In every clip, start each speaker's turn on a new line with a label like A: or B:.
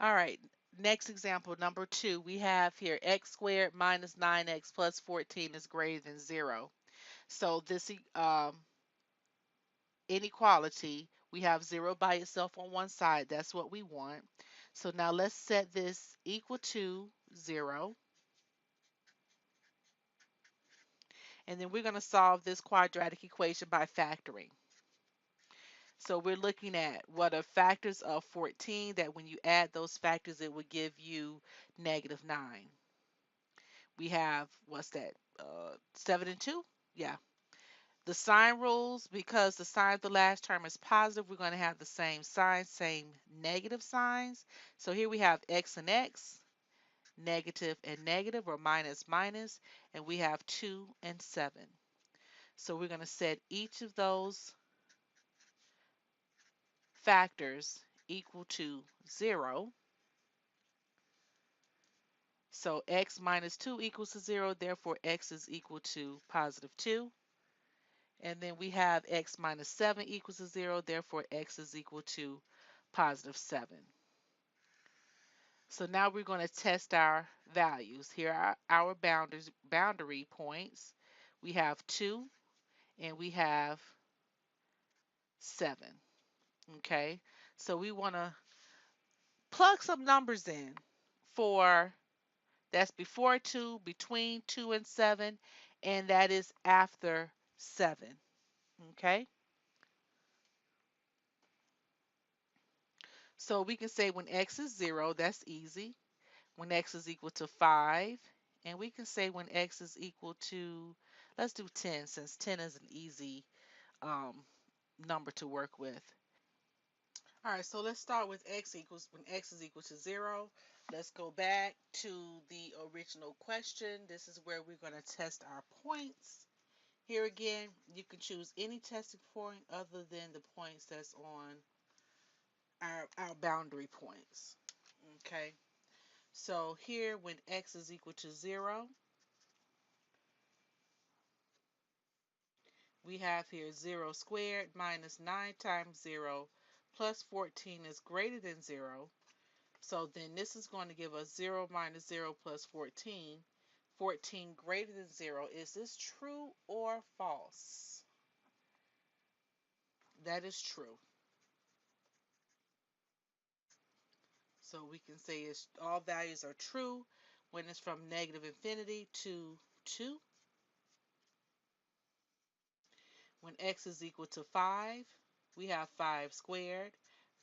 A: All right, next example, number 2, we have here x squared minus 9x plus 14 is greater than 0. So this inequality, we have 0 by itself on one side. That's what we want. So now let's set this equal to 0. And then we're going to solve this quadratic equation by factoring. So we're looking at what are factors of 14 that when you add those factors, it would give you negative 9. We have, what's that, 7 and 2? Yeah. The sign rules, because the sign of the last term is positive, we're going to have the same sign, same negative signs. So here we have x and x, negative and negative, or minus minus, and we have 2 and 7. So we're going to set each of those factors equal to 0. So x minus 2 equals to 0, therefore x is equal to positive 2. And then we have x minus 7 equals to 0, therefore x is equal to positive 7. So now we're going to test our values. Here are our boundary points. We have 2 and we have 7. Okay, so we want to plug some numbers in for that's before 2, between 2 and 7, and that is after 7. Okay, so we can say when x is 0, that's easy. When x is equal to 5, and we can say when x is equal to, let's do 10, since 10 is an easy number to work with. All right, so let's start with when x is equal to 0. Let's go back to the original question. This is where we're going to test our points. Here again, you can choose any testing point other than the points that's on our boundary points. Okay, so here when x is equal to 0, we have here 0 squared minus 9 times 0 plus 14 is greater than 0. So then this is going to give us 0 minus 0 plus 14. 14 greater than 0. Is this true or false? That is true. So we can say all values are true when it's from negative infinity to 2. When x is equal to 5, we have 5 squared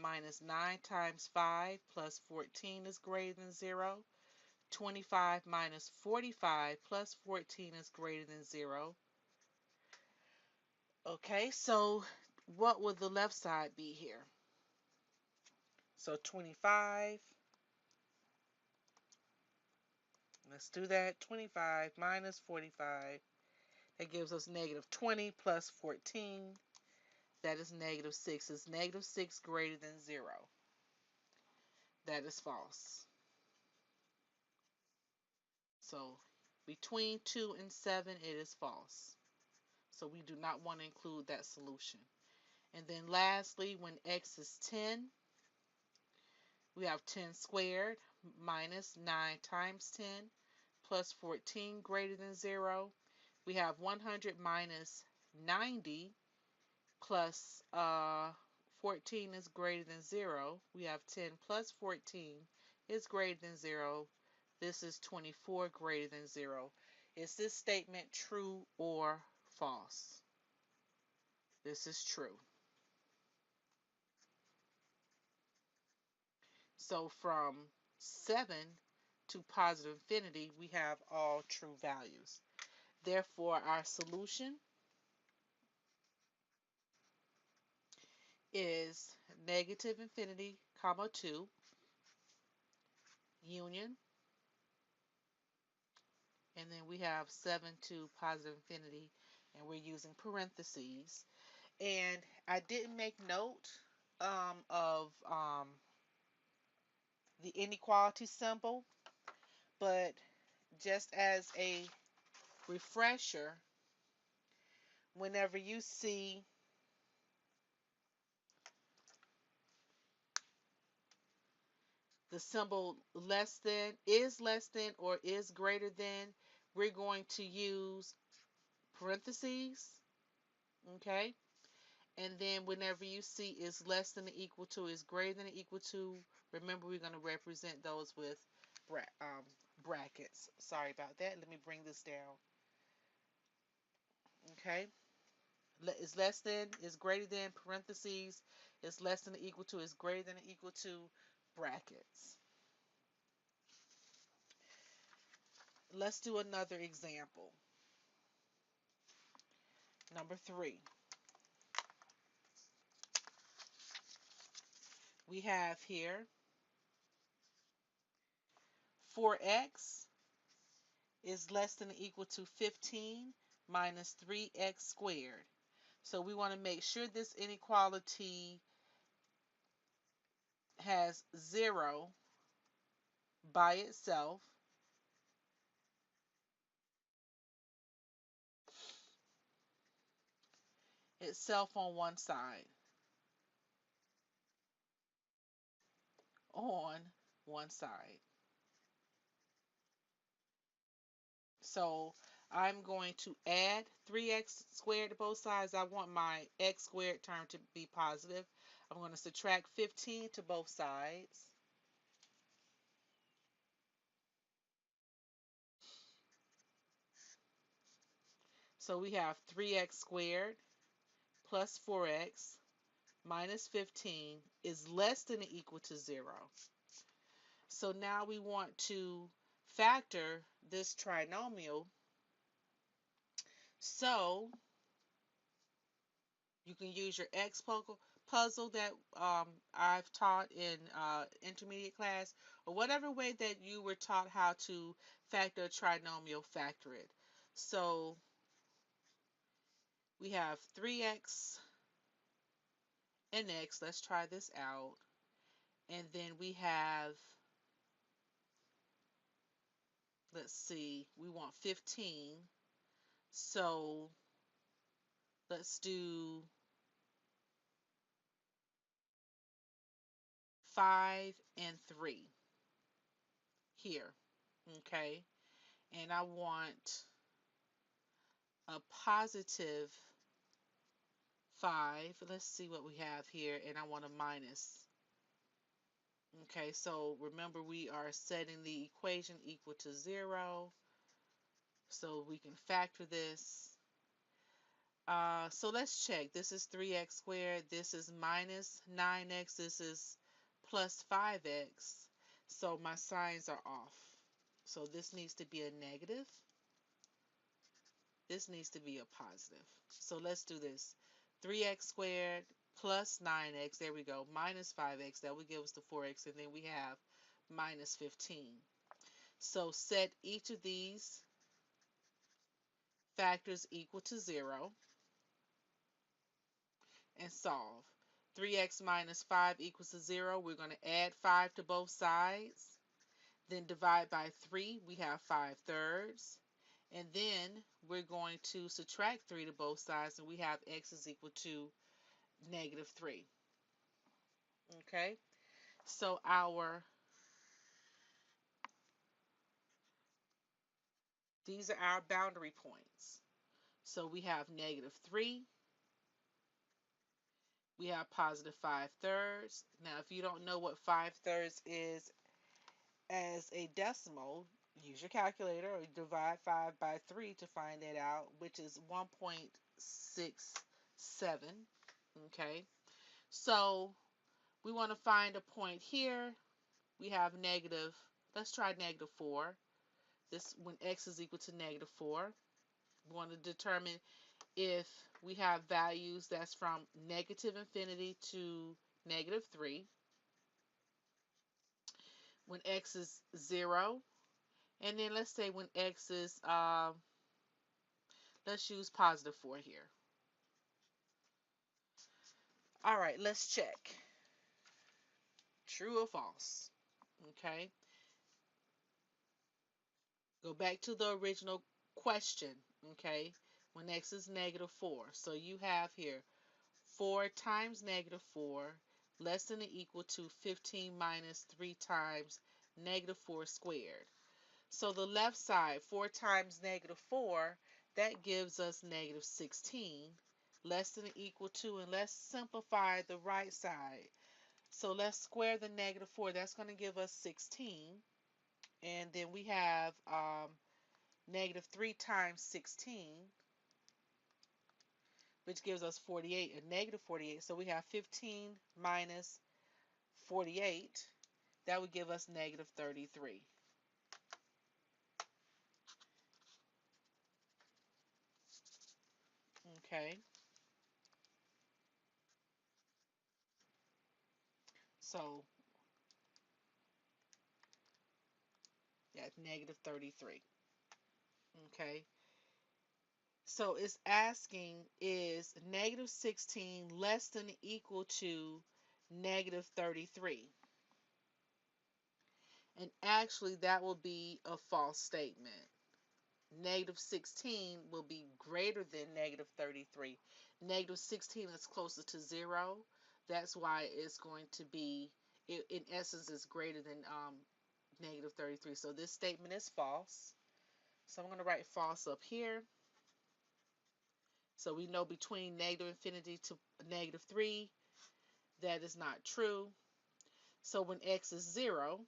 A: minus 9 times 5 plus 14 is greater than 0. 25 minus 45 plus 14 is greater than 0. Okay, so what would the left side be here? So 25, let's do that. 25 minus 45, that gives us negative 20 plus 14, that is negative 6. Is negative 6 greater than 0? That is false. So between 2 and 7, it is false. So we do not want to include that solution. And then lastly, when x is 10, we have 10 squared minus 9 times 10 plus 14 greater than 0. We have 100 minus 90 plus 14 is greater than 0. We have 10 plus 14 is greater than 0. This is 24 greater than 0. Is this statement true or false? This is true. So from 7 to positive infinity, we have all true values. Therefore, our solution is negative infinity, comma 2, union, and then we have 7 to positive infinity, and we're using parentheses. And I didn't make note of the inequality symbol, but just as a refresher, whenever you see the symbol less than, or is greater than, we're going to use parentheses, okay? And then whenever you see is less than or equal to, is greater than or equal to, remember we're going to represent those with brackets. Sorry about that. Let me bring this down. Okay. Is less than, is greater than, parentheses, is less than or equal to, is greater than or equal to, brackets. Let's do another example. Number 3. We have here 4x is less than or equal to 15 minus 3x squared. So we want to make sure this inequality has 0 by itself. Itself on one side. On one side. So I'm going to add 3x squared to both sides. I want my x squared term to be positive. I'm going to subtract 15 to both sides. So we have 3x squared plus 4x minus 15 is less than or equal to 0. So now we want to factor this trinomial. So you can use your X puzzle that I've taught in intermediate class, or whatever way that you were taught how to factor a trinomial, factor it. So we have 3x and x. Let's try this out. And then we have, let's see, we want 15. So let's do 5 and 3 here, okay? And I want a positive 5. Let's see what we have here, and I want a minus. Okay, so remember we are setting the equation equal to 0, so we can factor this. So let's check. This is 3x squared. This is minus 9x. This is plus 5x. So my signs are off. So this needs to be a negative. This needs to be a positive. So let's do this. 3x squared plus 9x. There we go. Minus 5x. That would give us the 4x. And then we have minus 15. So set each of these factors equal to 0. And solve. 3x minus 5 equals to 0. We're going to add 5 to both sides. Then divide by 3. We have 5/3. And then we're going to subtract 3 to both sides. And we have x is equal to negative 3. Okay. So these are our boundary points. So we have negative 3. We have positive 5/3. Now, if you don't know what 5/3 is as a decimal, use your calculator or divide 5 by 3 to find that out, which is 1.67. Okay, so we want to find a point here. We have negative, let's try negative 4. This when x is equal to negative 4. We want to determine if we have values that's from negative infinity to negative 3. When x is 0. And then let's say when x is, let's use positive 4 here. All right, let's check. True or false? Okay. Go back to the original question. Okay. When x is negative 4. So you have here 4 times negative 4. less than or equal to 15 minus 3 times negative 4 squared. So the left side, 4 times negative 4, that gives us negative 16, less than or equal to, and let's simplify the right side. So let's square the negative 4. That's going to give us 16. And then we have negative 3 times 16, which gives us 48, and negative 48. So we have 15 minus 48. That would give us negative 33. Okay. So, yeah, negative 33. Okay. So it's asking, is negative 16 less than or equal to negative 33? And actually, that will be a false statement. Negative 16 will be greater than negative 33. Negative 16 is closer to 0. That's why it's going to be, in essence, is greater than negative 33. So this statement is false. So I'm going to write false up here. So we know between negative infinity to negative 3, that is not true. So when x is 0,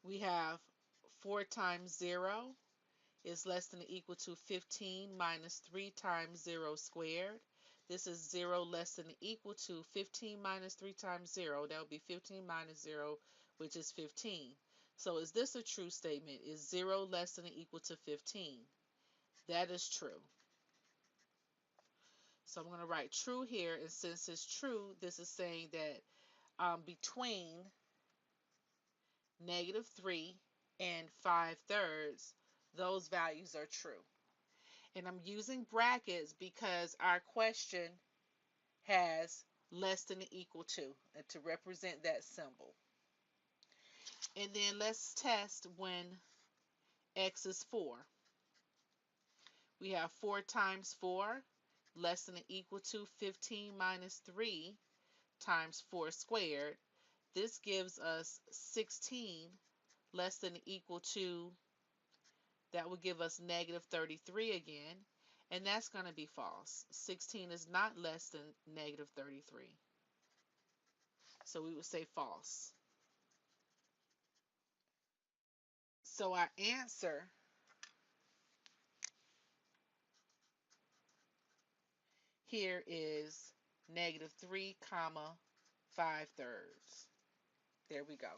A: we have 4 times 0 is less than or equal to 15 minus 3 times 0 squared. This is 0 less than or equal to 15 minus 3 times 0. That would be 15 minus 0, which is 15. So is this a true statement? Is 0 less than or equal to 15? That is true. So I'm going to write true here, and since it's true, this is saying that between negative 3 and 5/3, those values are true. And I'm using brackets because our question has less than or equal to, and to represent that symbol. And then let's test when x is 4. We have 4 times 4 less than or equal to 15 minus 3 times 4 squared. This gives us 16 less than or equal to, that would give us negative 33 again, and that's going to be false. 16 is not less than negative 33. So we would say false. So our answer here is negative 3 comma 5/3. There we go.